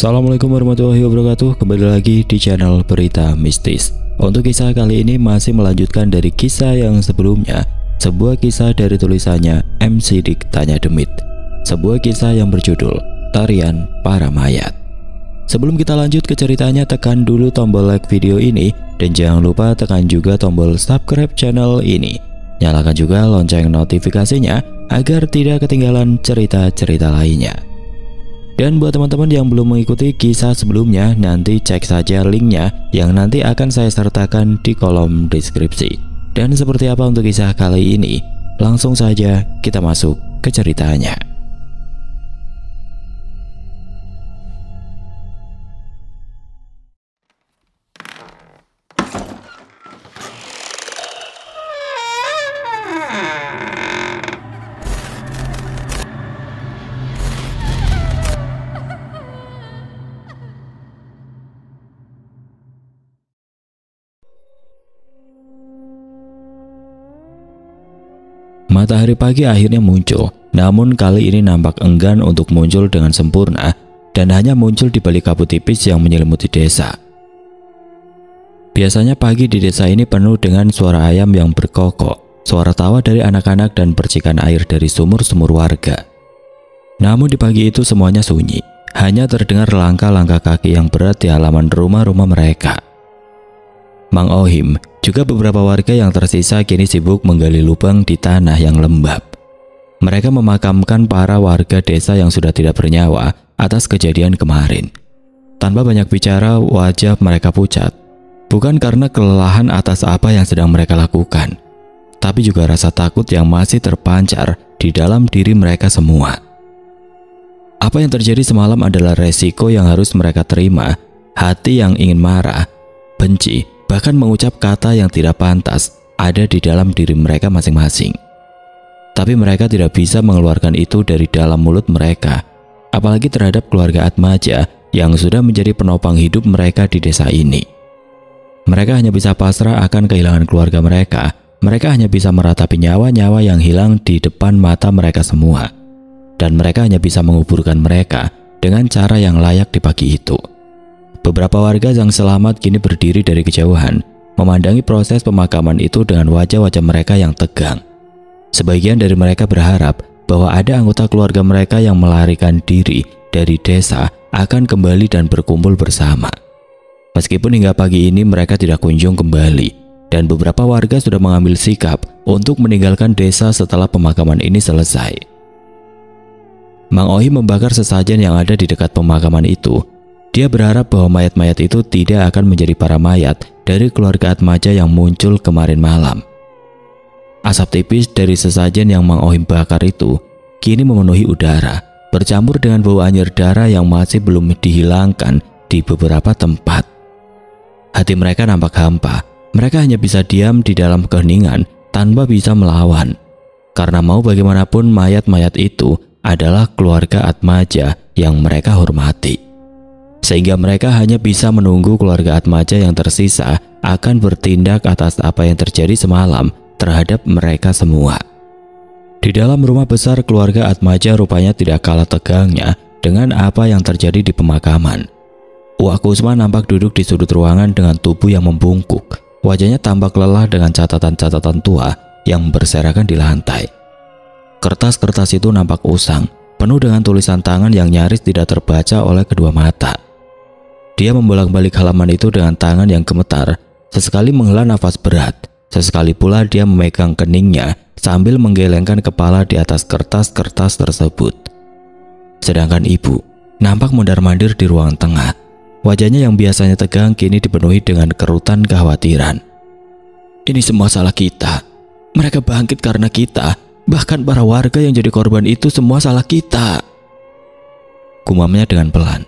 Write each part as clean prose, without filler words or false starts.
Assalamualaikum warahmatullahi wabarakatuh. Kembali lagi di channel Berita Mistis. Untuk kisah kali ini masih melanjutkan dari kisah yang sebelumnya. Sebuah kisah dari tulisannya M. Sidik Tanya Demit. Sebuah kisah yang berjudul Tarian Para Mayat. Sebelum kita lanjut ke ceritanya, tekan dulu tombol like video ini. Dan jangan lupa tekan juga tombol subscribe channel ini. Nyalakan juga lonceng notifikasinya agar tidak ketinggalan cerita-cerita lainnya. Dan buat teman-teman yang belum mengikuti kisah sebelumnya, nanti cek saja linknya yang nanti akan saya sertakan di kolom deskripsi. Dan seperti apa untuk kisah kali ini? Langsung saja kita masuk ke ceritanya. Matahari pagi akhirnya muncul, namun kali ini nampak enggan untuk muncul dengan sempurna dan hanya muncul di balik kabut tipis yang menyelimuti desa. Biasanya pagi di desa ini penuh dengan suara ayam yang berkokok, suara tawa dari anak-anak dan percikan air dari sumur-sumur warga. Namun di pagi itu semuanya sunyi, hanya terdengar langkah-langkah kaki yang berat di halaman rumah-rumah mereka. Mang Ohim, juga beberapa warga yang tersisa kini sibuk menggali lubang di tanah yang lembab. Mereka memakamkan para warga desa yang sudah tidak bernyawa atas kejadian kemarin. Tanpa banyak bicara, wajah mereka pucat. Bukan karena kelelahan atas apa yang sedang mereka lakukan, tapi juga rasa takut yang masih terpancar di dalam diri mereka semua. Apa yang terjadi semalam adalah resiko yang harus mereka terima. Hati yang ingin marah, benci, bahkan mengucap kata yang tidak pantas ada di dalam diri mereka masing-masing. Tapi mereka tidak bisa mengeluarkan itu dari dalam mulut mereka, apalagi terhadap keluarga Atmaja yang sudah menjadi penopang hidup mereka di desa ini. Mereka hanya bisa pasrah akan kehilangan keluarga mereka. Mereka hanya bisa meratapi nyawa-nyawa yang hilang di depan mata mereka semua. Dan mereka hanya bisa menguburkan mereka dengan cara yang layak di pagi itu. Beberapa warga yang selamat kini berdiri dari kejauhan, memandangi proses pemakaman itu dengan wajah-wajah mereka yang tegang. Sebagian dari mereka berharap bahwa ada anggota keluarga mereka yang melarikan diri dari desa akan kembali dan berkumpul bersama. Meskipun hingga pagi ini mereka tidak kunjung kembali, dan beberapa warga sudah mengambil sikap untuk meninggalkan desa setelah pemakaman ini selesai. Mang Ohim membakar sesajen yang ada di dekat pemakaman itu. Dia berharap bahwa mayat-mayat itu tidak akan menjadi para mayat dari keluarga Atmaja yang muncul kemarin malam. Asap tipis dari sesajen yang Mang Ohim bakar itu kini memenuhi udara, bercampur dengan bau anyir darah yang masih belum dihilangkan di beberapa tempat. Hati mereka nampak hampa. Mereka hanya bisa diam di dalam keheningan tanpa bisa melawan. Karena mau bagaimanapun mayat-mayat itu adalah keluarga Atmaja yang mereka hormati. Sehingga mereka hanya bisa menunggu keluarga Atmaja yang tersisa akan bertindak atas apa yang terjadi semalam terhadap mereka semua. Di dalam rumah besar keluarga Atmaja rupanya tidak kalah tegangnya dengan apa yang terjadi di pemakaman. Uwak Kusma nampak duduk di sudut ruangan dengan tubuh yang membungkuk. Wajahnya tampak lelah dengan catatan-catatan tua yang berserakan di lantai. Kertas-kertas itu nampak usang, penuh dengan tulisan tangan yang nyaris tidak terbaca oleh kedua mata. Dia membolak-balik halaman itu dengan tangan yang gemetar, sesekali menghela nafas berat, sesekali pula dia memegang keningnya sambil menggelengkan kepala di atas kertas-kertas tersebut. Sedangkan ibu nampak mondar-mandir di ruang tengah. Wajahnya yang biasanya tegang kini dipenuhi dengan kerutan kekhawatiran. Ini semua salah kita. Mereka bangkit karena kita. Bahkan para warga yang jadi korban itu semua salah kita. Gumamnya dengan pelan.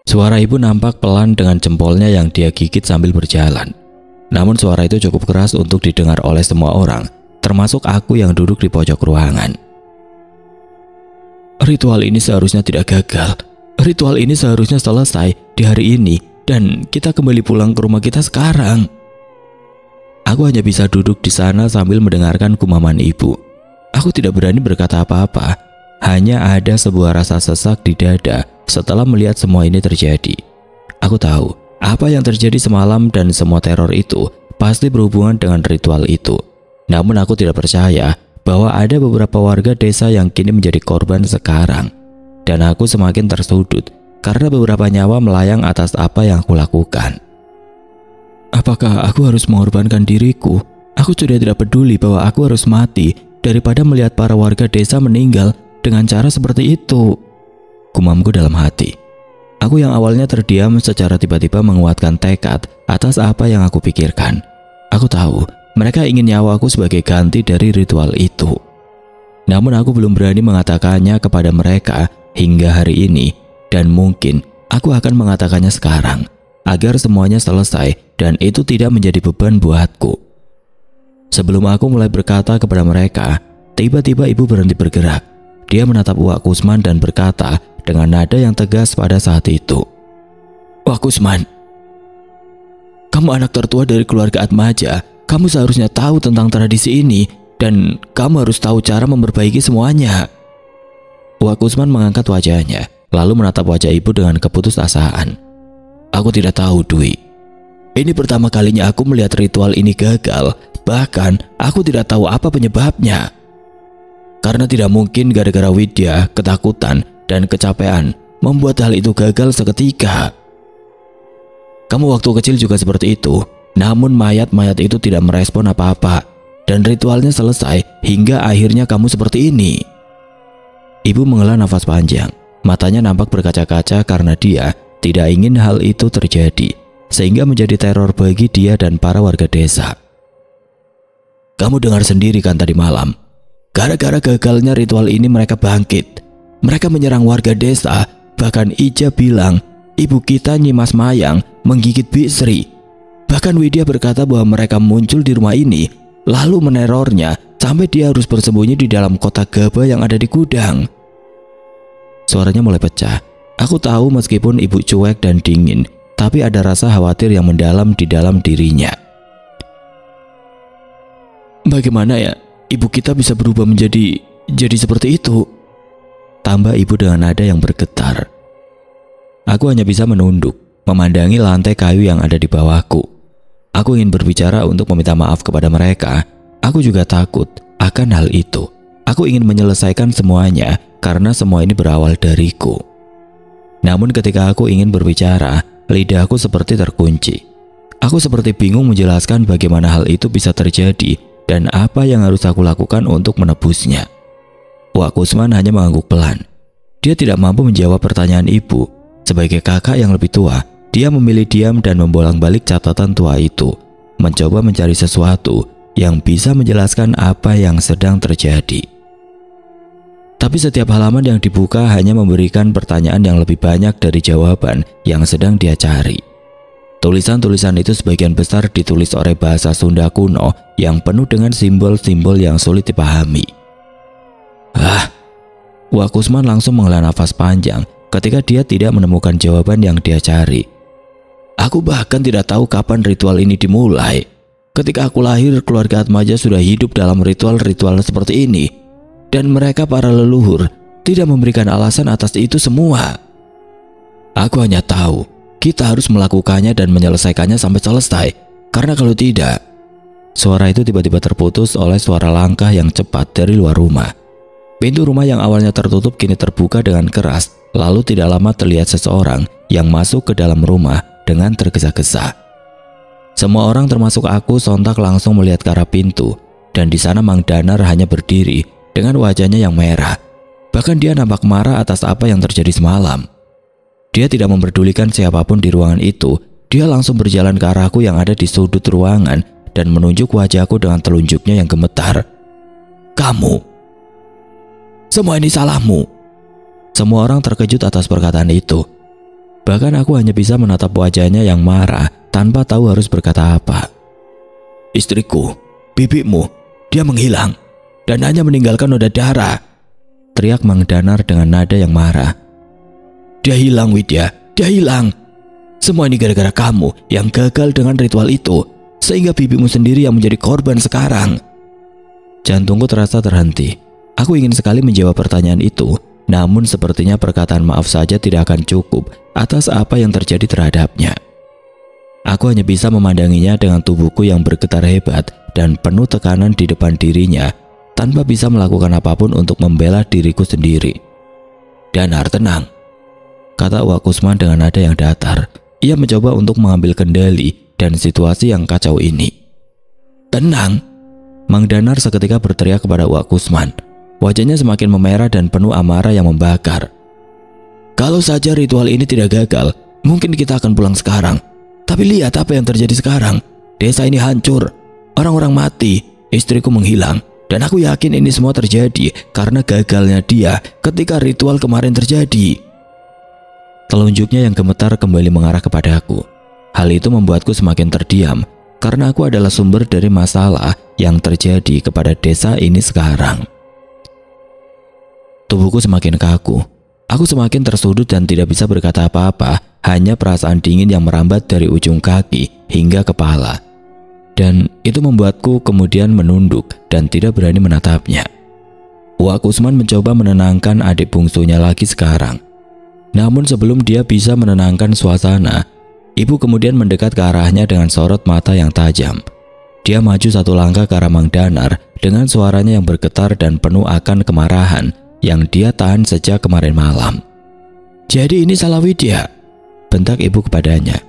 Suara ibu nampak pelan dengan jempolnya yang dia gigit sambil berjalan. Namun suara itu cukup keras untuk didengar oleh semua orang, termasuk aku yang duduk di pojok ruangan. Ritual ini seharusnya tidak gagal. Ritual ini seharusnya selesai di hari ini dan kita kembali pulang ke rumah kita sekarang. Aku hanya bisa duduk di sana sambil mendengarkan gumaman ibu. Aku tidak berani berkata apa-apa. Hanya ada sebuah rasa sesak di dada setelah melihat semua ini terjadi. Aku tahu apa yang terjadi semalam dan semua teror itu pasti berhubungan dengan ritual itu. Namun aku tidak percaya bahwa ada beberapa warga desa yang kini menjadi korban sekarang. Dan aku semakin tersudut karena beberapa nyawa melayang atas apa yang aku lakukan. Apakah aku harus mengorbankan diriku? Aku sudah tidak peduli bahwa aku harus mati daripada melihat para warga desa meninggal dengan cara seperti itu. Gumamku dalam hati. Aku yang awalnya terdiam secara tiba-tiba menguatkan tekad atas apa yang aku pikirkan. Aku tahu mereka ingin nyawaku sebagai ganti dari ritual itu. Namun aku belum berani mengatakannya kepada mereka hingga hari ini, dan mungkin aku akan mengatakannya sekarang agar semuanya selesai dan itu tidak menjadi beban buatku. Sebelum aku mulai berkata kepada mereka, tiba-tiba ibu berhenti bergerak. Dia menatap Wak Kusman dan berkata dengan nada yang tegas pada saat itu, "Wak Kusman, kamu anak tertua dari keluarga Atmaja. Kamu seharusnya tahu tentang tradisi ini dan kamu harus tahu cara memperbaiki semuanya." Wak Kusman mengangkat wajahnya, lalu menatap wajah ibu dengan keputusasaan. "Aku tidak tahu, Dwi. Ini pertama kalinya aku melihat ritual ini gagal. Bahkan aku tidak tahu apa penyebabnya. Karena tidak mungkin gara-gara Widya, ketakutan, dan kecapean membuat hal itu gagal seketika. Kamu waktu kecil juga seperti itu. Namun mayat-mayat itu tidak merespon apa-apa. Dan ritualnya selesai hingga akhirnya kamu seperti ini." Ibu menghela nafas panjang. Matanya nampak berkaca-kaca karena dia tidak ingin hal itu terjadi, sehingga menjadi teror bagi dia dan para warga desa. "Kamu dengar sendiri kan tadi malam? Gara-gara gagalnya ritual ini mereka bangkit. Mereka menyerang warga desa. Bahkan Ija bilang ibu kita Nyimas Mayang menggigit Bisri. Bahkan Widya berkata bahwa mereka muncul di rumah ini lalu menerornya sampai dia harus bersembunyi di dalam kotak gabah yang ada di gudang." Suaranya mulai pecah. Aku tahu meskipun ibu cuek dan dingin, tapi ada rasa khawatir yang mendalam di dalam dirinya. "Bagaimana ya ibu kita bisa berubah menjadi seperti itu?" tambah ibu dengan nada yang bergetar. Aku hanya bisa menunduk, memandangi lantai kayu yang ada di bawahku. Aku ingin berbicara untuk meminta maaf kepada mereka. Aku juga takut akan hal itu. Aku ingin menyelesaikan semuanya karena semua ini berawal dariku. Namun ketika aku ingin berbicara, lidahku seperti terkunci. Aku seperti bingung menjelaskan bagaimana hal itu bisa terjadi dan apa yang harus aku lakukan untuk menebusnya. Wak Kusman hanya mengangguk pelan. Dia tidak mampu menjawab pertanyaan ibu. Sebagai kakak yang lebih tua, dia memilih diam dan membolak-balik catatan tua itu, mencoba mencari sesuatu yang bisa menjelaskan apa yang sedang terjadi. Tapi setiap halaman yang dibuka hanya memberikan pertanyaan yang lebih banyak dari jawaban yang sedang dia cari. Tulisan-tulisan itu sebagian besar ditulis oleh bahasa Sunda kuno yang penuh dengan simbol-simbol yang sulit dipahami. Wak Kusman langsung menghela nafas panjang ketika dia tidak menemukan jawaban yang dia cari. "Aku bahkan tidak tahu kapan ritual ini dimulai. Ketika aku lahir, keluarga Atmaja sudah hidup dalam ritual-ritual seperti ini. Dan mereka para leluhur tidak memberikan alasan atas itu semua. Aku hanya tahu kita harus melakukannya dan menyelesaikannya sampai selesai. Karena kalau tidak..." Suara itu tiba-tiba terputus oleh suara langkah yang cepat dari luar rumah. Pintu rumah yang awalnya tertutup kini terbuka dengan keras. Lalu tidak lama terlihat seseorang yang masuk ke dalam rumah dengan tergesa-gesa. Semua orang termasuk aku sontak langsung melihat ke arah pintu. Dan di sana Mang Danar hanya berdiri dengan wajahnya yang merah. Bahkan dia nampak marah atas apa yang terjadi semalam. Dia tidak memperdulikan siapapun di ruangan itu. Dia langsung berjalan ke arahku yang ada di sudut ruangan dan menunjuk wajahku dengan telunjuknya yang gemetar. "Kamu! Semua ini salahmu!" Semua orang terkejut atas perkataan itu. Bahkan aku hanya bisa menatap wajahnya yang marah tanpa tahu harus berkata apa. "Istriku, bibimu, dia menghilang dan hanya meninggalkan noda darah," teriak Mang Danar dengan nada yang marah. "Dia hilang, Widya, dia hilang. Semua ini gara-gara kamu yang gagal dengan ritual itu, sehingga bibimu sendiri yang menjadi korban sekarang." Jantungku terasa terhenti. Aku ingin sekali menjawab pertanyaan itu, namun sepertinya perkataan maaf saja tidak akan cukup atas apa yang terjadi terhadapnya. Aku hanya bisa memandanginya dengan tubuhku yang bergetar hebat dan penuh tekanan di depan dirinya, tanpa bisa melakukan apapun untuk membela diriku sendiri. "Danar, tenang," kata Wak Kusman dengan nada yang datar. Ia mencoba untuk mengambil kendali dan situasi yang kacau ini. "Tenang!" Mang Danar seketika berteriak kepada Wak Kusman. Wajahnya semakin memerah dan penuh amarah yang membakar. "Kalau saja ritual ini tidak gagal, mungkin kita akan pulang sekarang. Tapi lihat apa yang terjadi sekarang. Desa ini hancur, orang-orang mati, istriku menghilang. Dan aku yakin ini semua terjadi karena gagalnya dia ketika ritual kemarin terjadi." Telunjuknya yang gemetar kembali mengarah kepadaku. Hal itu membuatku semakin terdiam karena aku adalah sumber dari masalah yang terjadi kepada desa ini sekarang. Tubuhku semakin kaku. Aku semakin tersudut dan tidak bisa berkata apa-apa, hanya perasaan dingin yang merambat dari ujung kaki hingga kepala. Dan itu membuatku kemudian menunduk dan tidak berani menatapnya. Wak Kusman mencoba menenangkan adik bungsunya lagi sekarang. Namun sebelum dia bisa menenangkan suasana, ibu kemudian mendekat ke arahnya dengan sorot mata yang tajam. Dia maju satu langkah ke arah Mang Danar dengan suaranya yang bergetar dan penuh akan kemarahan yang dia tahan sejak kemarin malam. "Jadi ini salah Widya?" bentak ibu kepadanya.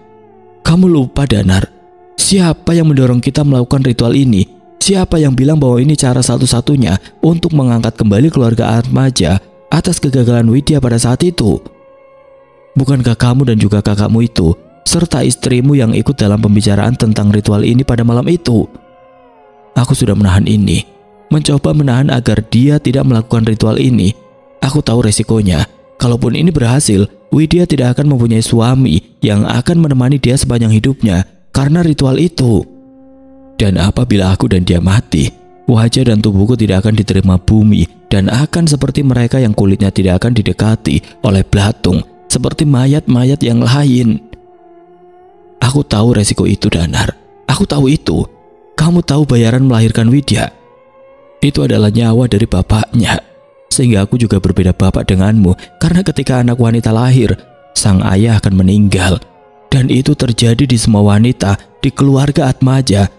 "Kamu lupa, Danar. Siapa yang mendorong kita melakukan ritual ini? Siapa yang bilang bahwa ini cara satu-satunya untuk mengangkat kembali keluarga Atmaja atas kegagalan Widya pada saat itu? Bukankah kamu dan juga kakakmu itu, serta istrimu yang ikut dalam pembicaraan tentang ritual ini pada malam itu? Aku sudah menahan ini, mencoba menahan agar dia tidak melakukan ritual ini. Aku tahu resikonya. Kalaupun ini berhasil, Widya tidak akan mempunyai suami yang akan menemani dia sepanjang hidupnya karena ritual itu. Dan apabila aku dan dia mati, wajah dan tubuhku tidak akan diterima bumi dan akan seperti mereka yang kulitnya tidak akan didekati oleh belatung, seperti mayat-mayat yang lain. Aku tahu resiko itu, Danar. Aku tahu itu. Kamu tahu bayaran melahirkan Widya. Itu adalah nyawa dari bapaknya. Sehingga aku juga berbeda bapak denganmu, karena ketika anak wanita lahir, sang ayah akan meninggal. Dan itu terjadi di semua wanita di keluarga Atmaja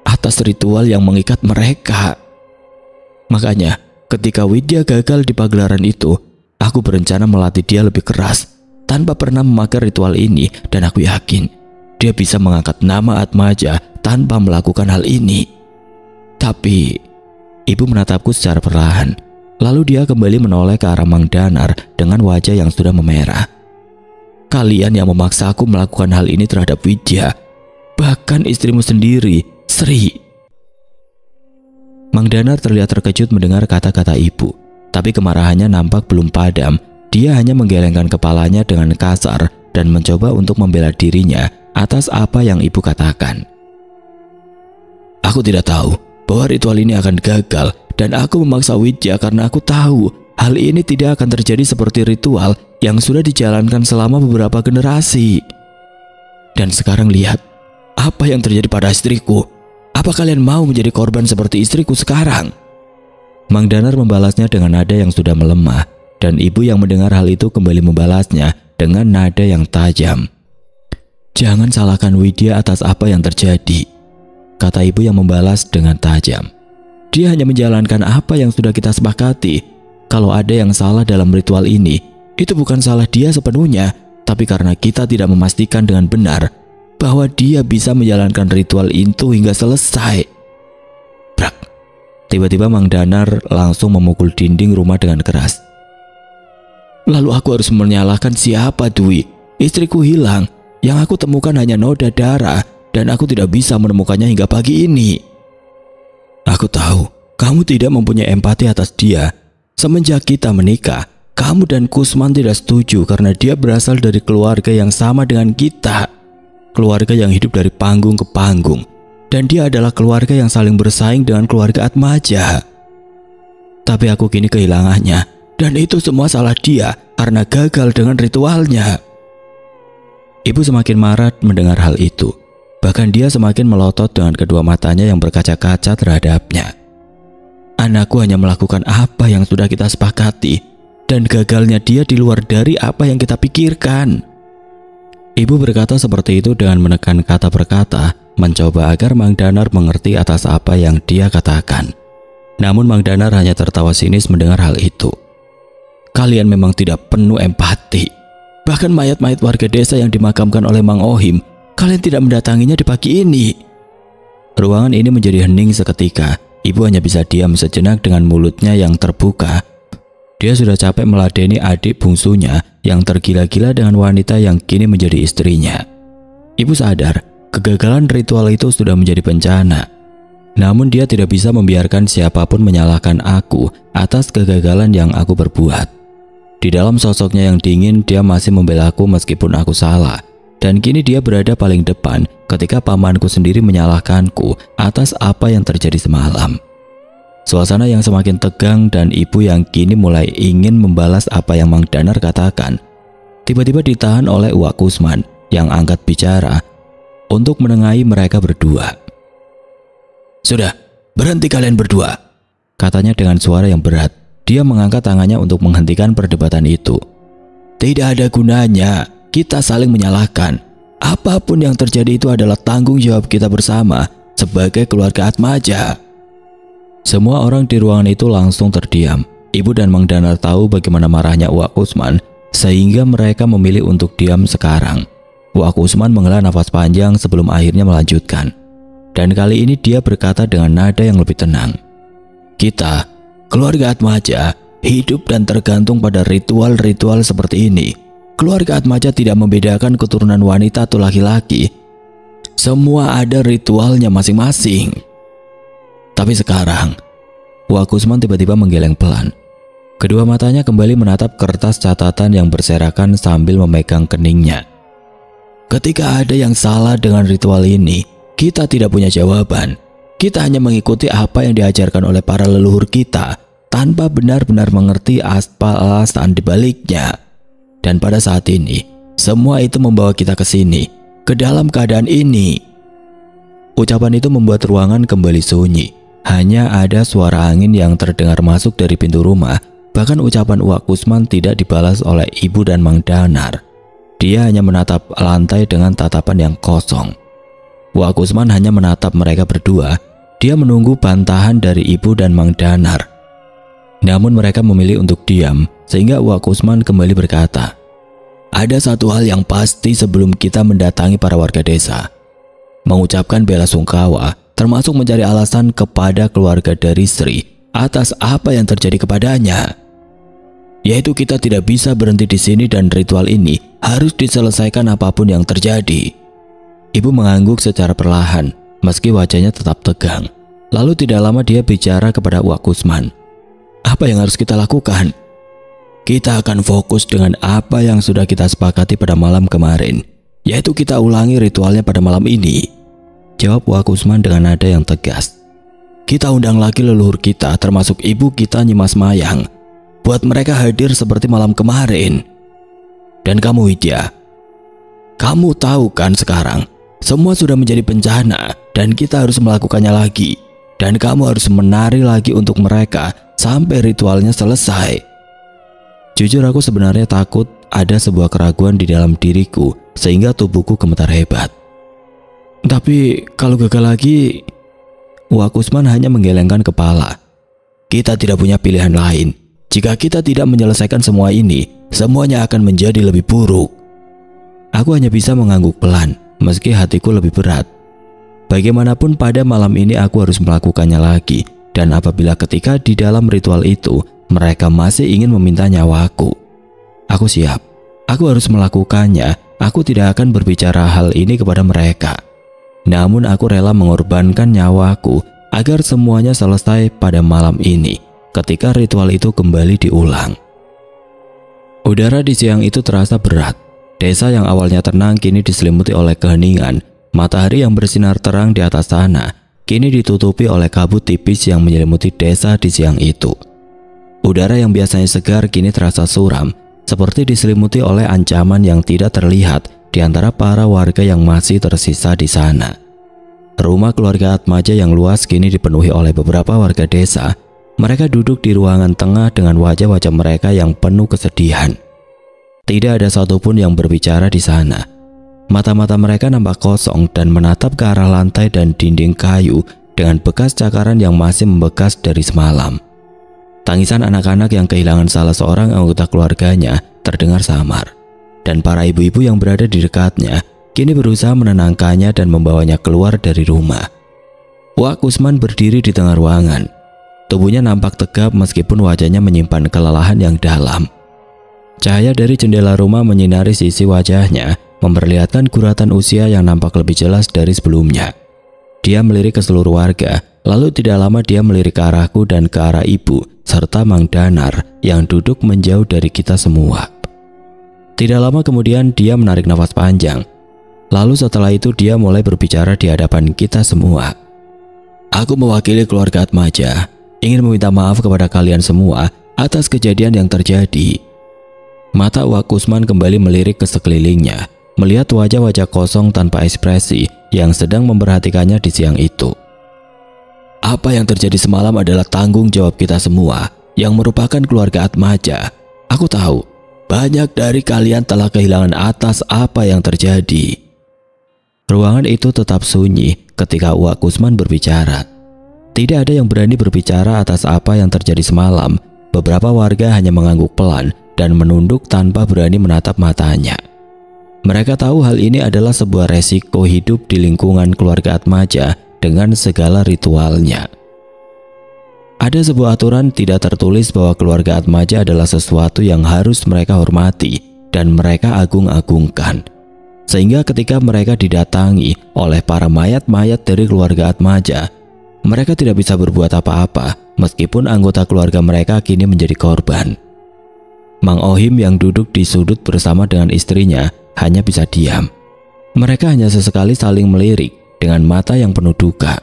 atas ritual yang mengikat mereka. Makanya, ketika Widya gagal di pagelaran itu, aku berencana melatih dia lebih keras tanpa pernah memakai ritual ini, dan aku yakin dia bisa mengangkat nama Atmaja tanpa melakukan hal ini. Tapi ibu menatapku secara perlahan. Lalu dia kembali menoleh ke arah Mang Danar dengan wajah yang sudah memerah. "Kalian yang memaksa aku melakukan hal ini terhadap Widya, bahkan istrimu sendiri, Sri." Mang Danar terlihat terkejut mendengar kata-kata ibu, tapi kemarahannya nampak belum padam. Dia hanya menggelengkan kepalanya dengan kasar dan mencoba untuk membela dirinya atas apa yang ibu katakan. "Aku tidak tahu bahwa ritual ini akan gagal, dan aku memaksa Widya karena aku tahu hal ini tidak akan terjadi seperti ritual yang sudah dijalankan selama beberapa generasi. Dan sekarang lihat apa yang terjadi pada istriku. Apa kalian mau menjadi korban seperti istriku sekarang?" Mang Danar membalasnya dengan nada yang sudah melemah, dan ibu yang mendengar hal itu kembali membalasnya dengan nada yang tajam. "Jangan salahkan Widya atas apa yang terjadi," kata ibu yang membalas dengan tajam. "Dia hanya menjalankan apa yang sudah kita sepakati. Kalau ada yang salah dalam ritual ini, itu bukan salah dia sepenuhnya, tapi karena kita tidak memastikan dengan benar bahwa dia bisa menjalankan ritual itu hingga selesai." Brak! Tiba-tiba Mang Danar langsung memukul dinding rumah dengan keras. "Lalu aku harus menyalahkan siapa, Dwi? Istriku hilang. Yang aku temukan hanya noda darah, dan aku tidak bisa menemukannya hingga pagi ini. Aku tahu kamu tidak mempunyai empati atas dia. Semenjak kita menikah, kamu dan Kusman tidak setuju karena dia berasal dari keluarga yang sama dengan kita. Keluarga yang hidup dari panggung ke panggung. Dan dia adalah keluarga yang saling bersaing dengan keluarga Atmaja. Tapi aku kini kehilangannya. Dan itu semua salah dia karena gagal dengan ritualnya." Ibu semakin marah mendengar hal itu. Bahkan dia semakin melotot dengan kedua matanya yang berkaca-kaca terhadapnya. "Anakku hanya melakukan apa yang sudah kita sepakati. dan gagalnya dia di luar dari apa yang kita pikirkan. Ibu berkata seperti itu dengan menekan kata per kata, mencoba agar Mang Danar mengerti atas apa yang dia katakan. Namun Mang Danar hanya tertawa sinis mendengar hal itu. Kalian memang tidak penuh empati. Bahkan mayat-mayat warga desa yang dimakamkan oleh Mang Ohim, kalian tidak mendatanginya di pagi ini. Ruangan ini menjadi hening seketika. Ibu hanya bisa diam sejenak dengan mulutnya yang terbuka. Dia sudah capek meladeni adik bungsunya yang tergila-gila dengan wanita yang kini menjadi istrinya. Ibu sadar, kegagalan ritual itu sudah menjadi bencana. Namun dia tidak bisa membiarkan siapapun menyalahkan aku atas kegagalan yang aku perbuat. Di dalam sosoknya yang dingin, dia masih membela aku meskipun aku salah. Dan kini dia berada paling depan ketika pamanku sendiri menyalahkanku atas apa yang terjadi semalam. Suasana yang semakin tegang dan ibu yang kini mulai ingin membalas apa yang Mang Danar katakan, tiba-tiba ditahan oleh Uwak Kusman yang angkat bicara untuk menengahi mereka berdua. "Sudah, berhenti kalian berdua," katanya dengan suara yang berat. Dia mengangkat tangannya untuk menghentikan perdebatan itu. "Tidak ada gunanya kita saling menyalahkan. Apapun yang terjadi itu adalah tanggung jawab kita bersama sebagai keluarga Atmaja." Semua orang di ruangan itu langsung terdiam. Ibu dan Mang Danar tahu bagaimana marahnya Uwak Kusman, sehingga mereka memilih untuk diam sekarang. Uwak Kusman menghela nafas panjang sebelum akhirnya melanjutkan. Dan kali ini dia berkata dengan nada yang lebih tenang. "Kita, keluarga Atmaja, hidup dan tergantung pada ritual-ritual seperti ini. Keluarga Atmaja tidak membedakan keturunan wanita atau laki-laki. Semua ada ritualnya masing-masing." Tapi sekarang, Uwak Kusman tiba-tiba menggeleng pelan. Kedua matanya kembali menatap kertas catatan yang berserakan sambil memegang keningnya. "Ketika ada yang salah dengan ritual ini, kita tidak punya jawaban. Kita hanya mengikuti apa yang diajarkan oleh para leluhur kita, tanpa benar-benar mengerti alasan di baliknya. Dan pada saat ini, semua itu membawa kita ke sini, ke dalam keadaan ini." Ucapan itu membuat ruangan kembali sunyi. Hanya ada suara angin yang terdengar masuk dari pintu rumah. Bahkan ucapan Uwak Kusman tidak dibalas oleh ibu dan Mang Danar. Dia hanya menatap lantai dengan tatapan yang kosong. Uwak Kusman hanya menatap mereka berdua. Dia menunggu bantahan dari ibu dan Mang Danar. Namun mereka memilih untuk diam, sehingga Uwak Kusman kembali berkata, "Ada satu hal yang pasti sebelum kita mendatangi para warga desa. Mengucapkan bela sungkawa, termasuk mencari alasan kepada keluarga dari Sri atas apa yang terjadi kepadanya. Yaitu kita tidak bisa berhenti di sini dan ritual ini harus diselesaikan apapun yang terjadi." Ibu mengangguk secara perlahan, meski wajahnya tetap tegang. Lalu tidak lama dia bicara kepada Uwak Kusman. "Apa yang harus kita lakukan?" "Kita akan fokus dengan apa yang sudah kita sepakati pada malam kemarin, yaitu kita ulangi ritualnya pada malam ini," jawab Uwak Kusman dengan nada yang tegas. "Kita undang lagi leluhur kita, termasuk ibu kita Nyimas Mayang, buat mereka hadir seperti malam kemarin. Dan kamu Widya, kamu tahu kan sekarang, semua sudah menjadi bencana dan kita harus melakukannya lagi. Dan kamu harus menari lagi untuk mereka sampai ritualnya selesai." Jujur aku sebenarnya takut ada sebuah keraguan di dalam diriku sehingga tubuhku gemetar hebat. "Tapi kalau gagal lagi..." Uwak Kusman hanya menggelengkan kepala. "Kita tidak punya pilihan lain. Jika kita tidak menyelesaikan semua ini, semuanya akan menjadi lebih buruk." Aku hanya bisa mengangguk pelan, meski hatiku lebih berat. Bagaimanapun pada malam ini aku harus melakukannya lagi. Dan apabila ketika di dalam ritual itu, mereka masih ingin meminta nyawaku, aku siap. Aku harus melakukannya. Aku tidak akan berbicara hal ini kepada mereka. Namun aku rela mengorbankan nyawaku agar semuanya selesai pada malam ini ketika ritual itu kembali diulang. Udara di siang itu terasa berat. Desa yang awalnya tenang kini diselimuti oleh keheningan. Matahari yang bersinar terang di atas sana kini ditutupi oleh kabut tipis yang menyelimuti desa di siang itu. Udara yang biasanya segar kini terasa suram, seperti diselimuti oleh ancaman yang tidak terlihat di antara para warga yang masih tersisa di sana. Rumah keluarga Atmaja yang luas kini dipenuhi oleh beberapa warga desa. Mereka duduk di ruangan tengah dengan wajah-wajah mereka yang penuh kesedihan. Tidak ada satupun yang berbicara di sana. Mata-mata mereka nampak kosong dan menatap ke arah lantai dan dinding kayu dengan bekas cakaran yang masih membekas dari semalam. Tangisan anak-anak yang kehilangan salah seorang anggota keluarganya terdengar samar, dan para ibu-ibu yang berada di dekatnya kini berusaha menenangkannya dan membawanya keluar dari rumah. Wak Kusman berdiri di tengah ruangan. Tubuhnya nampak tegap meskipun wajahnya menyimpan kelelahan yang dalam. Cahaya dari jendela rumah menyinari sisi wajahnya, memperlihatkan guratan usia yang nampak lebih jelas dari sebelumnya. Dia melirik ke seluruh warga, lalu tidak lama dia melirik ke arahku dan ke arah ibu, serta Mang Danar yang duduk menjauh dari kita semua. Tidak lama kemudian dia menarik nafas panjang. Lalu setelah itu dia mulai berbicara di hadapan kita semua. Aku mewakili keluarga Atmaja, ingin meminta maaf kepada kalian semua atas kejadian yang terjadi. Mata Wak Kusman kembali melirik ke sekelilingnya, melihat wajah-wajah kosong tanpa ekspresi yang sedang memperhatikannya di siang itu. Apa yang terjadi semalam adalah tanggung jawab kita semua yang merupakan keluarga Atmaja. Aku tahu banyak dari kalian telah kehilangan atas apa yang terjadi. Ruangan itu tetap sunyi ketika Wak Kusman berbicara. Tidak ada yang berani berbicara atas apa yang terjadi semalam. Beberapa warga hanya mengangguk pelan dan menunduk tanpa berani menatap matanya. Mereka tahu hal ini adalah sebuah resiko hidup di lingkungan keluarga Atmaja dengan segala ritualnya. Ada sebuah aturan tidak tertulis bahwa keluarga Atmaja adalah sesuatu yang harus mereka hormati dan mereka agung-agungkan. Sehingga ketika mereka didatangi oleh para mayat-mayat dari keluarga Atmaja, mereka tidak bisa berbuat apa-apa meskipun anggota keluarga mereka kini menjadi korban. Mang Ohim yang duduk di sudut bersama dengan istrinya hanya bisa diam. Mereka hanya sesekali saling melirik dengan mata yang penuh duka.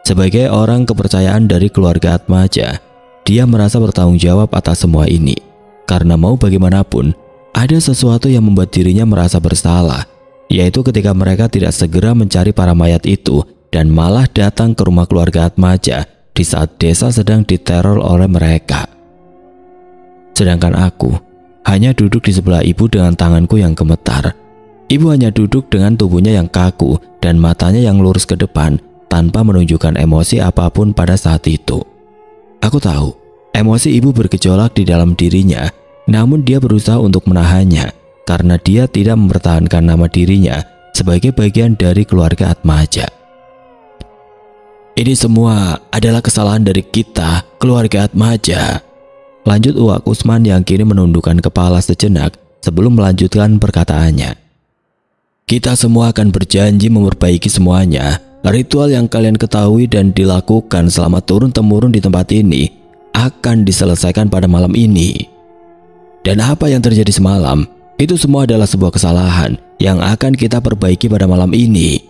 Sebagai orang kepercayaan dari keluarga Atmaja, dia merasa bertanggung jawab atas semua ini. Karena mau bagaimanapun, ada sesuatu yang membuat dirinya merasa bersalah, yaitu ketika mereka tidak segera mencari para mayat itu dan malah datang ke rumah keluarga Atmaja di saat desa sedang diteror oleh mereka. Sedangkan aku hanya duduk di sebelah ibu dengan tanganku yang gemetar. Ibu hanya duduk dengan tubuhnya yang kaku dan matanya yang lurus ke depan tanpa menunjukkan emosi apapun pada saat itu. Aku tahu emosi ibu bergejolak di dalam dirinya, namun dia berusaha untuk menahannya karena dia tidak mempertahankan nama dirinya sebagai bagian dari keluarga Atmaja. Ini semua adalah kesalahan dari kita, keluarga Atmaja. Lanjut Wak Kusman yang kini menundukkan kepala sejenak sebelum melanjutkan perkataannya. Kita semua akan berjanji memperbaiki semuanya. Ritual yang kalian ketahui dan dilakukan selama turun-temurun di tempat ini akan diselesaikan pada malam ini. Dan apa yang terjadi semalam, itu semua adalah sebuah kesalahan yang akan kita perbaiki pada malam ini.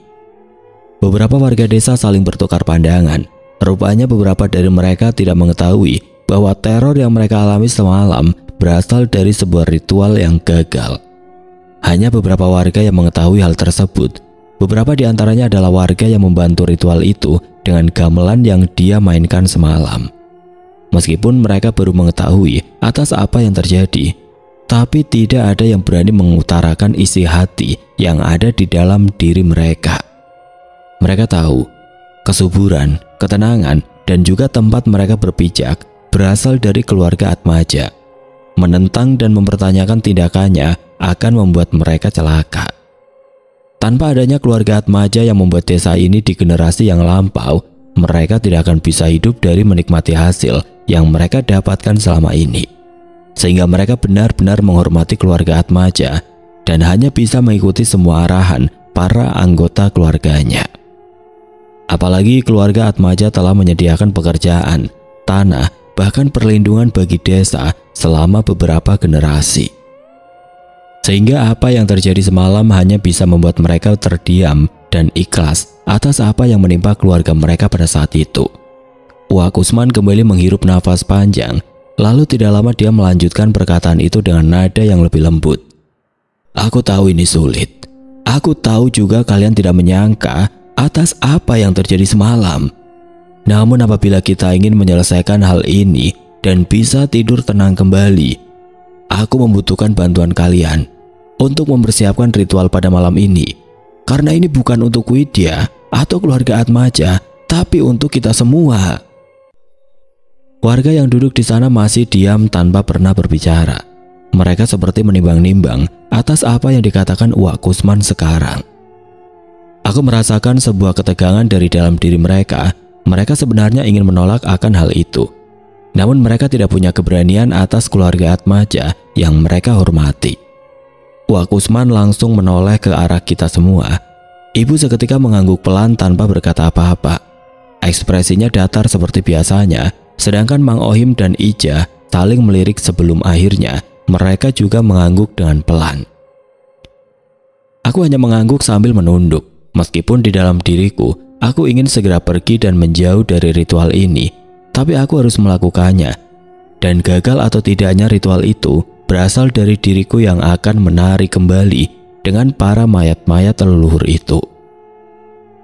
Beberapa warga desa saling bertukar pandangan. Rupanya beberapa dari mereka tidak mengetahui bahwa teror yang mereka alami semalam berasal dari sebuah ritual yang gagal. Hanya beberapa warga yang mengetahui hal tersebut. Beberapa di antaranya adalah warga yang membantu ritual itu dengan gamelan yang dia mainkan semalam. Meskipun mereka baru mengetahui atas apa yang terjadi, tapi tidak ada yang berani mengutarakan isi hati yang ada di dalam diri mereka. Mereka tahu kesuburan, ketenangan, dan juga tempat mereka berpijak berasal dari keluarga Atmaja. Menentang dan mempertanyakan tindakannya akan membuat mereka celaka. Tanpa adanya keluarga Atmaja yang membuat desa ini di generasi yang lampau, mereka tidak akan bisa hidup dari menikmati hasil yang mereka dapatkan selama ini. Sehingga mereka benar-benar menghormati keluarga Atmaja dan hanya bisa mengikuti semua arahan para anggota keluarganya. Apalagi keluarga Atmaja telah menyediakan pekerjaan, tanah, bahkan perlindungan bagi desa selama beberapa generasi. Sehingga apa yang terjadi semalam hanya bisa membuat mereka terdiam dan ikhlas atas apa yang menimpa keluarga mereka pada saat itu. Wak Kusman kembali menghirup nafas panjang, lalu tidak lama dia melanjutkan perkataan itu dengan nada yang lebih lembut. Aku tahu ini sulit. Aku tahu juga kalian tidak menyangka atas apa yang terjadi semalam. Namun apabila kita ingin menyelesaikan hal ini dan bisa tidur tenang kembali, aku membutuhkan bantuan kalian untuk mempersiapkan ritual pada malam ini. Karena ini bukan untuk Widya atau keluarga Atmaja, tapi untuk kita semua. Warga yang duduk di sana masih diam tanpa pernah berbicara. Mereka seperti menimbang-nimbang atas apa yang dikatakan Uwak Kusman sekarang. Aku merasakan sebuah ketegangan dari dalam diri mereka. Mereka sebenarnya ingin menolak akan hal itu. Namun mereka tidak punya keberanian atas keluarga Atmaja yang mereka hormati. Uwak Kusman langsung menoleh ke arah kita semua. Ibu seketika mengangguk pelan tanpa berkata apa-apa. Ekspresinya datar seperti biasanya, sedangkan Mang Ohim dan Ija saling melirik sebelum akhirnya mereka juga mengangguk dengan pelan. Aku hanya mengangguk sambil menunduk. Meskipun di dalam diriku, aku ingin segera pergi dan menjauh dari ritual ini, tapi aku harus melakukannya. Dan gagal atau tidaknya ritual itu berasal dari diriku yang akan menarik kembali dengan para mayat-mayat leluhur itu.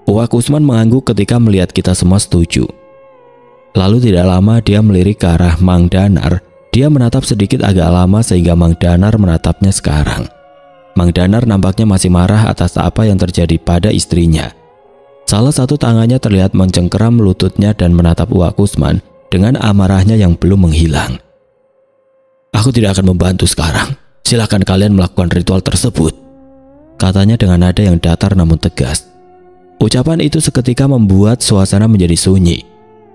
Uwak Kusman mengangguk ketika melihat kita semua setuju. Lalu tidak lama dia melirik ke arah Mang Danar. Dia menatap sedikit agak lama sehingga Mang Danar menatapnya sekarang. Mang Danar nampaknya masih marah atas apa yang terjadi pada istrinya. Salah satu tangannya terlihat mencengkeram lututnya dan menatap Uwak Kusman dengan amarahnya yang belum menghilang. Aku tidak akan membantu sekarang. Silakan kalian melakukan ritual tersebut, katanya dengan nada yang datar namun tegas. Ucapan itu seketika membuat suasana menjadi sunyi.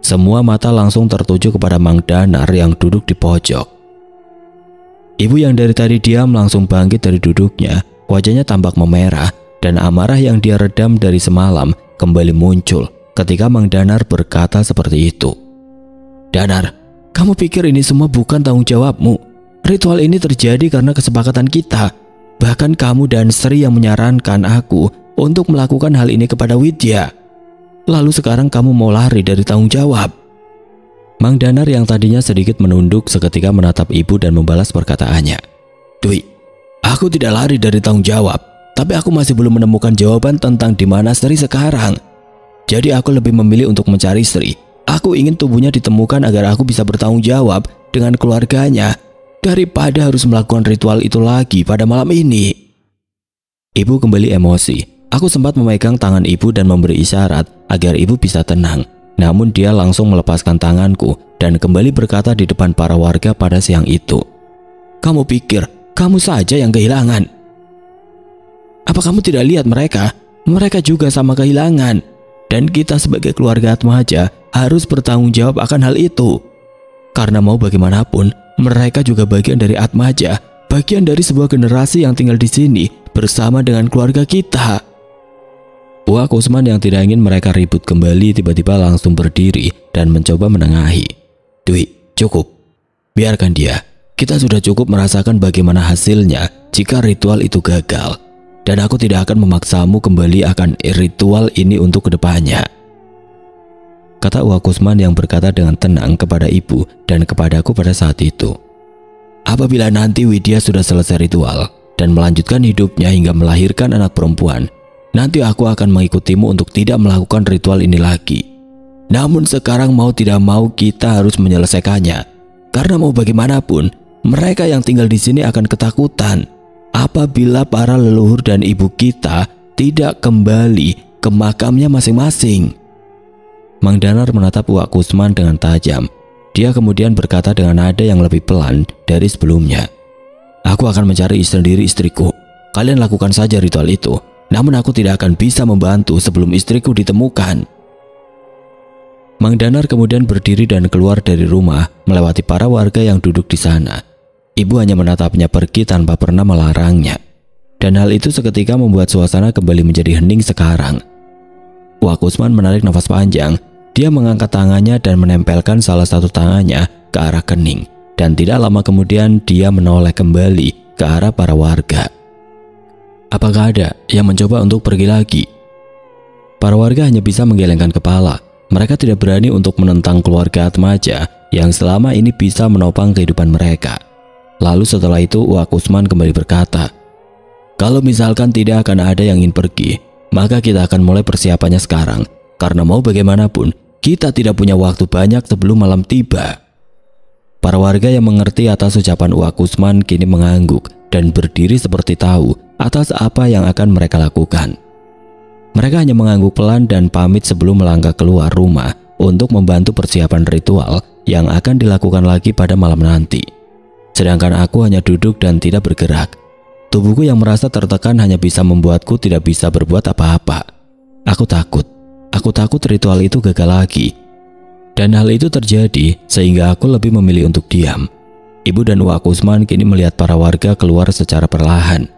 Semua mata langsung tertuju kepada Mang Danar yang duduk di pojok. Ibu yang dari tadi diam langsung bangkit dari duduknya. Wajahnya tampak memerah dan amarah yang dia redam dari semalam kembali muncul ketika Mang Danar berkata seperti itu. Danar, kamu pikir ini semua bukan tanggung jawabmu? Ritual ini terjadi karena kesepakatan kita. Bahkan kamu dan Sri yang menyarankan aku untuk melakukan hal ini kepada Widya. Lalu sekarang kamu mau lari dari tanggung jawab. Mang Danar yang tadinya sedikit menunduk seketika menatap ibu dan membalas perkataannya. Dwi, aku tidak lari dari tanggung jawab, tapi aku masih belum menemukan jawaban tentang di mana Sri sekarang. Jadi aku lebih memilih untuk mencari Sri. Aku ingin tubuhnya ditemukan agar aku bisa bertanggung jawab dengan keluarganya daripada harus melakukan ritual itu lagi pada malam ini. Ibu kembali emosi. Aku sempat memegang tangan ibu dan memberi isyarat agar ibu bisa tenang. Namun dia langsung melepaskan tanganku dan kembali berkata di depan para warga pada siang itu. Kamu pikir kamu saja yang kehilangan? Apa kamu tidak lihat mereka? Mereka juga sama kehilangan. Dan kita sebagai keluarga Atmaja harus bertanggung jawab akan hal itu. Karena mau bagaimanapun, mereka juga bagian dari Atmaja, bagian dari sebuah generasi yang tinggal di sini bersama dengan keluarga kita. Uwak Kusman yang tidak ingin mereka ribut kembali tiba-tiba langsung berdiri dan mencoba menengahi. Dwi, cukup. Biarkan dia. Kita sudah cukup merasakan bagaimana hasilnya jika ritual itu gagal. Dan aku tidak akan memaksamu kembali akan ritual ini untuk kedepannya, kata Uwak Kusman yang berkata dengan tenang kepada ibu dan kepadaku pada saat itu. Apabila nanti Widya sudah selesai ritual dan melanjutkan hidupnya hingga melahirkan anak perempuan, nanti aku akan mengikutimu untuk tidak melakukan ritual ini lagi. Namun sekarang mau tidak mau kita harus menyelesaikannya. Karena mau bagaimanapun, mereka yang tinggal di sini akan ketakutan apabila para leluhur dan ibu kita tidak kembali ke makamnya masing-masing. Mang Danar menatap Uwak Kusman dengan tajam. Dia kemudian berkata dengan nada yang lebih pelan dari sebelumnya. Aku akan mencari sendiri istriku. Kalian lakukan saja ritual itu. Namun aku tidak akan bisa membantu sebelum istriku ditemukan. Mang Danar kemudian berdiri dan keluar dari rumah melewati para warga yang duduk di sana. Ibu hanya menatapnya pergi tanpa pernah melarangnya. Dan hal itu seketika membuat suasana kembali menjadi hening sekarang. Uwak Kusman menarik nafas panjang. Dia mengangkat tangannya dan menempelkan salah satu tangannya ke arah kening. Dan tidak lama kemudian dia menoleh kembali ke arah para warga. Apakah ada yang mencoba untuk pergi lagi? Para warga hanya bisa menggelengkan kepala. Mereka tidak berani untuk menentang keluarga Atmaja yang selama ini bisa menopang kehidupan mereka. Lalu setelah itu Uwak Kusman kembali berkata, kalau misalkan tidak akan ada yang ingin pergi, maka kita akan mulai persiapannya sekarang. Karena mau bagaimanapun, Kita tidak punya waktu banyak sebelum malam tiba." Para warga yang mengerti atas ucapan Uwak Kusman kini mengangguk dan berdiri seperti tahu atas apa yang akan mereka lakukan. Mereka hanya mengangguk pelan dan pamit sebelum melangkah keluar rumah untuk membantu persiapan ritual yang akan dilakukan lagi pada malam nanti. Sedangkan aku hanya duduk dan tidak bergerak. Tubuhku yang merasa tertekan hanya bisa membuatku tidak bisa berbuat apa-apa. Aku takut ritual itu gagal lagi. Dan hal itu terjadi sehingga aku lebih memilih untuk diam. Ibu dan Uwak Kusman kini melihat para warga keluar secara perlahan.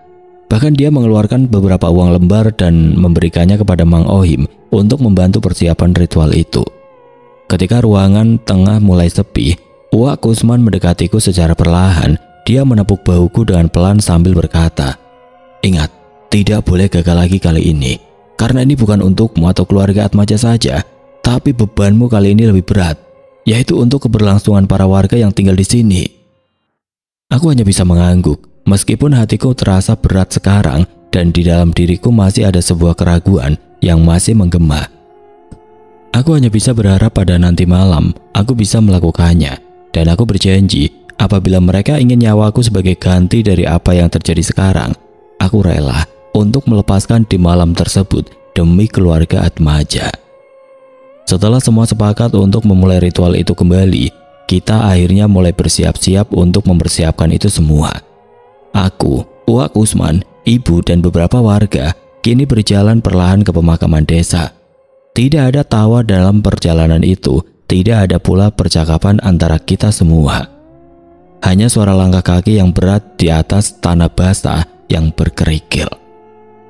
Bahkan dia mengeluarkan beberapa uang lembar dan memberikannya kepada Mang Ohim untuk membantu persiapan ritual itu. Ketika ruangan tengah mulai sepi, Uwak Kusman mendekatiku secara perlahan. Dia menepuk bahuku dengan pelan sambil berkata, "Ingat, tidak boleh gagal lagi kali ini. Karena ini bukan untukmu atau keluarga Atmaja saja, tapi bebanmu kali ini lebih berat, yaitu untuk keberlangsungan para warga yang tinggal di sini." Aku hanya bisa mengangguk, meskipun hatiku terasa berat sekarang dan di dalam diriku masih ada sebuah keraguan yang masih menggema. Aku hanya bisa berharap pada nanti malam aku bisa melakukannya. Dan aku berjanji, apabila mereka ingin nyawaku sebagai ganti dari apa yang terjadi sekarang, aku rela untuk melepaskan di malam tersebut demi keluarga Atmaja. Setelah semua sepakat untuk memulai ritual itu kembali, kita akhirnya mulai bersiap-siap untuk mempersiapkan itu semua. Aku, Uwak Kusman, ibu dan beberapa warga kini berjalan perlahan ke pemakaman desa. Tidak ada tawa dalam perjalanan itu. Tidak ada pula percakapan antara kita semua. Hanya suara langkah kaki yang berat di atas tanah basah yang berkerikil.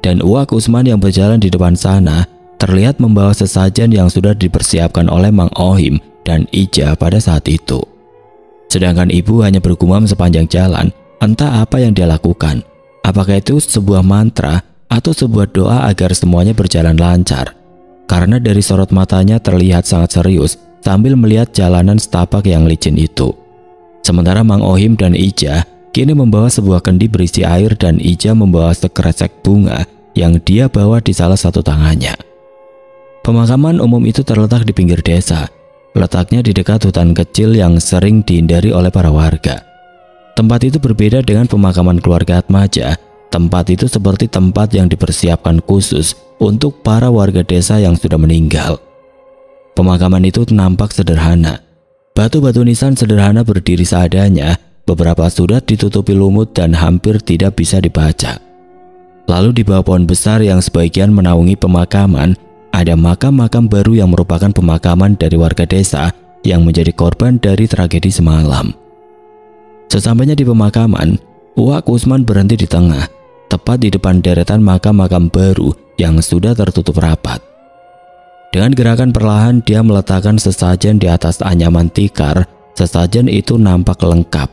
Dan Uwak Kusman yang berjalan di depan sana terlihat membawa sesajen yang sudah dipersiapkan oleh Mang Ohim dan Ija pada saat itu. Sedangkan ibu hanya bergumam sepanjang jalan, entah apa yang dia lakukan. Apakah itu sebuah mantra atau sebuah doa agar semuanya berjalan lancar. Karena dari sorot matanya terlihat sangat serius sambil melihat jalanan setapak yang licin itu. Sementara Mang Ohim dan Ija kini membawa sebuah kendi berisi air dan Ija membawa sekresek bunga yang dia bawa di salah satu tangannya. Pemakaman umum itu terletak di pinggir desa. Letaknya di dekat hutan kecil yang sering dihindari oleh para warga. Tempat itu berbeda dengan pemakaman keluarga Atmaja. Tempat itu seperti tempat yang dipersiapkan khusus untuk para warga desa yang sudah meninggal. Pemakaman itu nampak sederhana. Batu-batu nisan sederhana berdiri seadanya, beberapa sudah ditutupi lumut dan hampir tidak bisa dibaca. Lalu di bawah pohon besar yang sebagian menaungi pemakaman, ada makam-makam baru yang merupakan pemakaman dari warga desa yang menjadi korban dari tragedi semalam. Sesampainya di pemakaman, Uwak Kusman berhenti di tengah, tepat di depan deretan makam-makam baru yang sudah tertutup rapat. Dengan gerakan perlahan dia meletakkan sesajen di atas anyaman tikar. Sesajen itu nampak lengkap.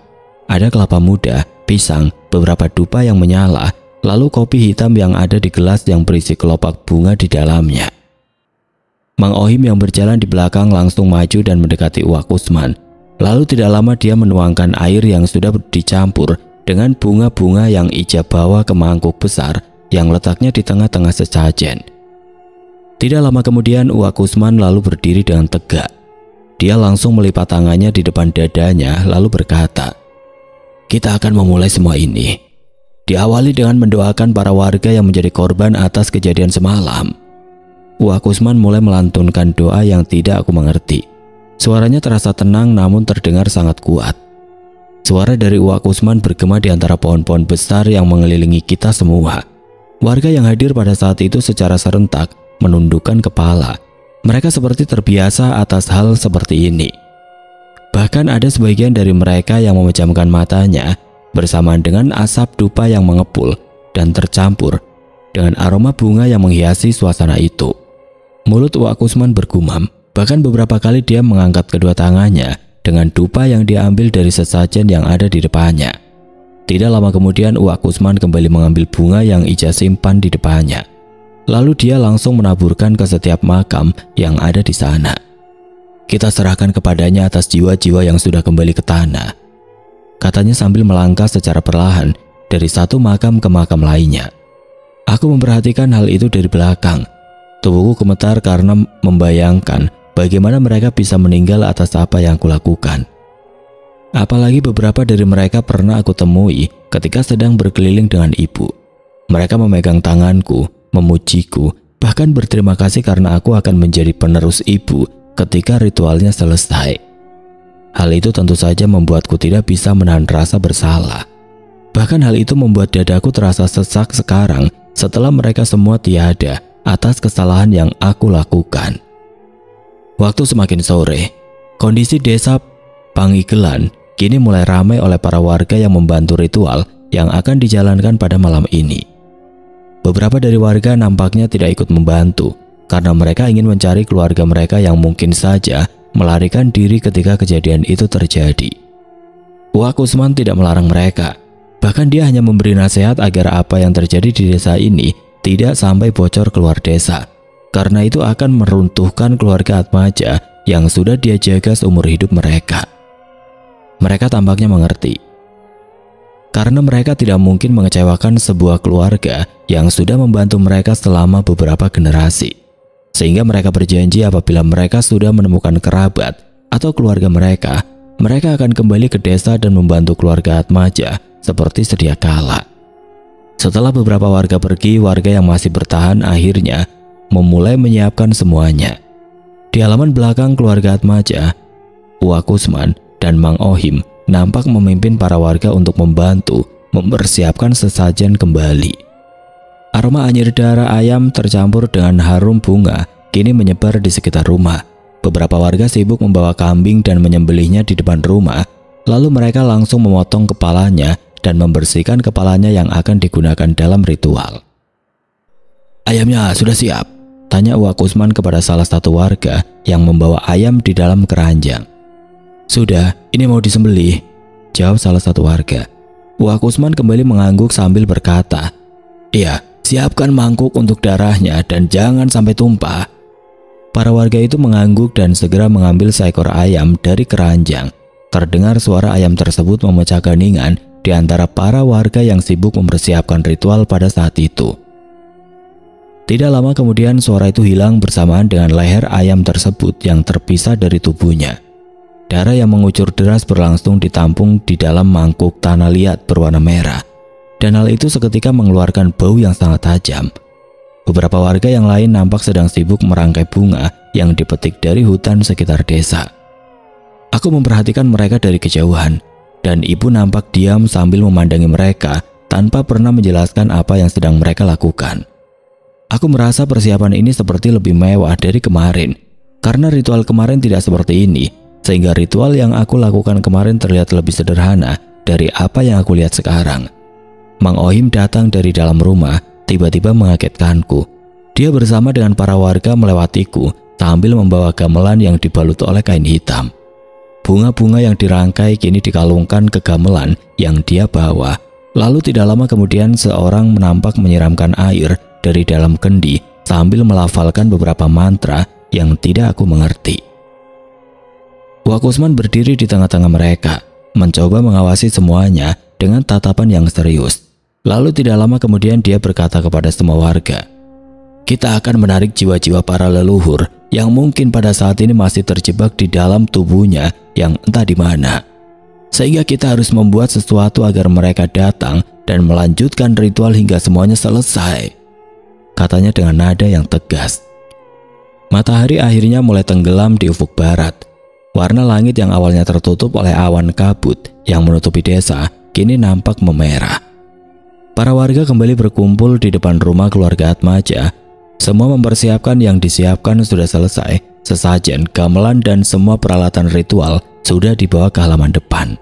Ada kelapa muda, pisang, beberapa dupa yang menyala, lalu kopi hitam yang ada di gelas yang berisi kelopak bunga di dalamnya. Mang Ohim yang berjalan di belakang langsung maju dan mendekati Uwak Kusman. Lalu tidak lama dia menuangkan air yang sudah dicampur dengan bunga-bunga yang Ija bawa ke mangkuk besar yang letaknya di tengah-tengah sesajen. Tidak lama kemudian Uwak Kusman lalu berdiri dengan tegak. Dia langsung melipat tangannya di depan dadanya lalu berkata, "Kita akan memulai semua ini. Diawali dengan mendoakan para warga yang menjadi korban atas kejadian semalam." Uwak Kusman mulai melantunkan doa yang tidak aku mengerti. Suaranya terasa tenang namun terdengar sangat kuat. Suara dari Uwak Kusman bergema di antara pohon-pohon besar yang mengelilingi kita semua. Warga yang hadir pada saat itu secara serentak menundukkan kepala. Mereka seperti terbiasa atas hal seperti ini. Bahkan ada sebagian dari mereka yang memejamkan matanya bersamaan dengan asap dupa yang mengepul dan tercampur dengan aroma bunga yang menghiasi suasana itu. Mulut Uwak Kusman bergumam, bahkan beberapa kali dia mengangkat kedua tangannya dengan dupa yang diambil dari sesajen yang ada di depannya. Tidak lama kemudian Uwak Kusman kembali mengambil bunga yang Ija simpan di depannya. Lalu dia langsung menaburkan ke setiap makam yang ada di sana. "Kita serahkan kepadanya atas jiwa-jiwa yang sudah kembali ke tanah," katanya sambil melangkah secara perlahan dari satu makam ke makam lainnya. Aku memperhatikan hal itu dari belakang. Tubuhku gemetar karena membayangkan bagaimana mereka bisa meninggal atas apa yang kulakukan. Apalagi beberapa dari mereka pernah aku temui ketika sedang berkeliling dengan ibu. Mereka memegang tanganku, memujiku, bahkan berterima kasih karena aku akan menjadi penerus ibu ketika ritualnya selesai. Hal itu tentu saja membuatku tidak bisa menahan rasa bersalah. Bahkan hal itu membuat dadaku terasa sesak sekarang setelah mereka semua tiada atas kesalahan yang aku lakukan. Waktu semakin sore, kondisi desa Pangigelan kini mulai ramai oleh para warga yang membantu ritual yang akan dijalankan pada malam ini. Beberapa dari warga nampaknya tidak ikut membantu karena mereka ingin mencari keluarga mereka yang mungkin saja melarikan diri ketika kejadian itu terjadi. Wak Usman tidak melarang mereka, bahkan dia hanya memberi nasihat agar apa yang terjadi di desa ini tidak sampai bocor keluar desa, karena itu akan meruntuhkan keluarga Atmaja yang sudah dia jaga seumur hidup mereka. Mereka tampaknya mengerti, karena mereka tidak mungkin mengecewakan sebuah keluarga yang sudah membantu mereka selama beberapa generasi. Sehingga mereka berjanji apabila mereka sudah menemukan kerabat atau keluarga mereka akan kembali ke desa dan membantu keluarga Atmaja seperti sedia kala. Setelah beberapa warga pergi, warga yang masih bertahan akhirnya memulai menyiapkan semuanya. Di halaman belakang keluarga Atmaja, Wak Usman dan Mang Ohim nampak memimpin para warga untuk membantu mempersiapkan sesajen kembali. Aroma anyir darah ayam tercampur dengan harum bunga kini menyebar di sekitar rumah. Beberapa warga sibuk membawa kambing dan menyembelihnya di depan rumah, lalu mereka langsung memotong kepalanya dan membersihkan kepalanya yang akan digunakan dalam ritual. "Ayamnya sudah siap?" tanya Wak Usman kepada salah satu warga yang membawa ayam di dalam keranjang. "Sudah, ini mau disembelih," jawab salah satu warga. Wak Usman kembali mengangguk sambil berkata, "Iya, siapkan mangkuk untuk darahnya dan jangan sampai tumpah." Para warga itu mengangguk dan segera mengambil seekor ayam dari keranjang. Terdengar suara ayam tersebut memecah keheningan di antara para warga yang sibuk mempersiapkan ritual pada saat itu. Tidak lama kemudian suara itu hilang bersamaan dengan leher ayam tersebut yang terpisah dari tubuhnya. Darah yang mengucur deras berlangsung ditampung di dalam mangkuk tanah liat berwarna merah, dan hal itu seketika mengeluarkan bau yang sangat tajam. Beberapa warga yang lain nampak sedang sibuk merangkai bunga yang dipetik dari hutan sekitar desa. Aku memperhatikan mereka dari kejauhan, dan ibu nampak diam sambil memandangi mereka tanpa pernah menjelaskan apa yang sedang mereka lakukan. Aku merasa persiapan ini seperti lebih mewah dari kemarin, karena ritual kemarin tidak seperti ini, sehingga ritual yang aku lakukan kemarin terlihat lebih sederhana dari apa yang aku lihat sekarang. Mang Ohim datang dari dalam rumah, tiba-tiba mengagetkanku. Dia bersama dengan para warga melewatiku sambil membawa gamelan yang dibalut oleh kain hitam. Bunga-bunga yang dirangkai kini dikalungkan ke gamelan yang dia bawa. Lalu tidak lama kemudian seorang menampak menyiramkan air dari dalam kendi sambil melafalkan beberapa mantra yang tidak aku mengerti. Wak Usman berdiri di tengah-tengah mereka, mencoba mengawasi semuanya dengan tatapan yang serius. Lalu tidak lama kemudian dia berkata kepada semua warga, "Kita akan menarik jiwa-jiwa para leluhur yang mungkin pada saat ini masih terjebak di dalam tubuhnya yang entah di mana. Sehingga kita harus membuat sesuatu agar mereka datang dan melanjutkan ritual hingga semuanya selesai," katanya dengan nada yang tegas. Matahari akhirnya mulai tenggelam di ufuk barat. Warna langit yang awalnya tertutup oleh awan kabut yang menutupi desa kini nampak memerah. Para warga kembali berkumpul di depan rumah keluarga Atmaja. Semua mempersiapkan yang disiapkan sudah selesai. Sesajen, gamelan dan semua peralatan ritual sudah dibawa ke halaman depan.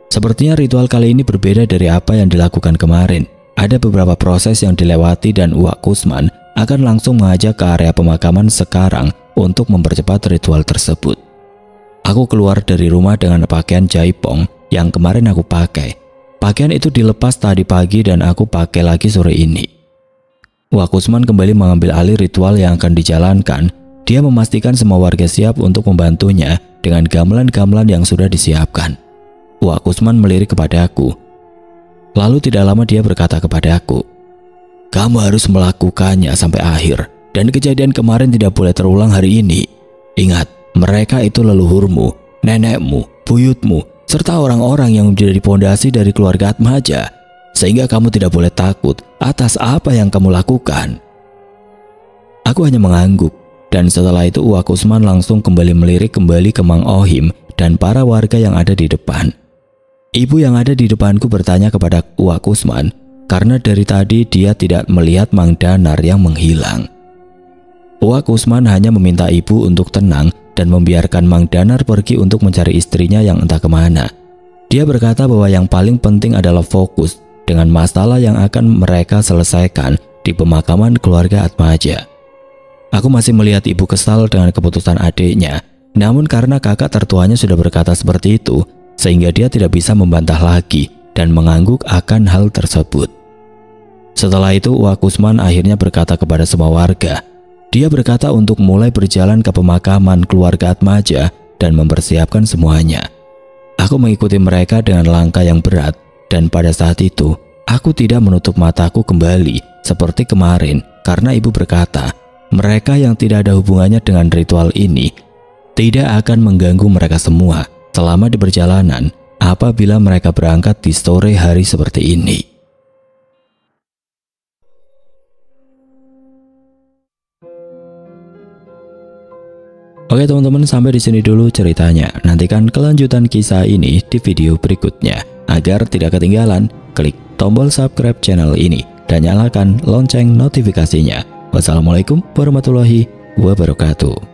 Sepertinya ritual kali ini berbeda dari apa yang dilakukan kemarin. Ada beberapa proses yang dilewati dan Wak Usman akan langsung mengajak ke area pemakaman sekarang untuk mempercepat ritual tersebut. Aku keluar dari rumah dengan pakaian jaipong yang kemarin aku pakai. Pakaian itu dilepas tadi pagi dan aku pakai lagi sore ini. Wak Usman kembali mengambil alih ritual yang akan dijalankan. Dia memastikan semua warga siap untuk membantunya dengan gamelan-gamelan yang sudah disiapkan. Wak Usman melirik kepadaku. Lalu tidak lama dia berkata kepadaku, "Kamu harus melakukannya sampai akhir, dan kejadian kemarin tidak boleh terulang hari ini. Ingat, mereka itu leluhurmu, nenekmu, buyutmu, serta orang-orang yang menjadi pondasi dari keluarga Atmaja, sehingga kamu tidak boleh takut atas apa yang kamu lakukan. Aku hanya mengangguk, dan setelah itu Uwak Usman langsung kembali melirik kembali ke Mang Ohim dan para warga yang ada di depan. Ibu yang ada di depanku bertanya kepada Uwak Usman karena dari tadi dia tidak melihat Mang Danar yang menghilang. Uwak Usman hanya meminta ibu untuk tenang dan membiarkan Mang Danar pergi untuk mencari istrinya yang entah kemana. Dia berkata bahwa yang paling penting adalah fokus dengan masalah yang akan mereka selesaikan di pemakaman keluarga Atmaja. Aku masih melihat ibu kesal dengan keputusan adiknya, namun karena kakak tertuanya sudah berkata seperti itu, sehingga dia tidak bisa membantah lagi dan mengangguk akan hal tersebut. Setelah itu Uwak Usman akhirnya berkata kepada semua warga. Dia berkata untuk mulai berjalan ke pemakaman keluarga Atmaja dan mempersiapkan semuanya. Aku mengikuti mereka dengan langkah yang berat, dan pada saat itu aku tidak menutup mataku kembali seperti kemarin karena ibu berkata mereka yang tidak ada hubungannya dengan ritual ini tidak akan mengganggu mereka semua selama di perjalanan apabila mereka berangkat di sore hari seperti ini. Oke teman-teman, sampai di sini dulu ceritanya. Nantikan kelanjutan kisah ini di video berikutnya. Agar tidak ketinggalan, klik tombol subscribe channel ini dan nyalakan lonceng notifikasinya. Wassalamualaikum warahmatullahi wabarakatuh.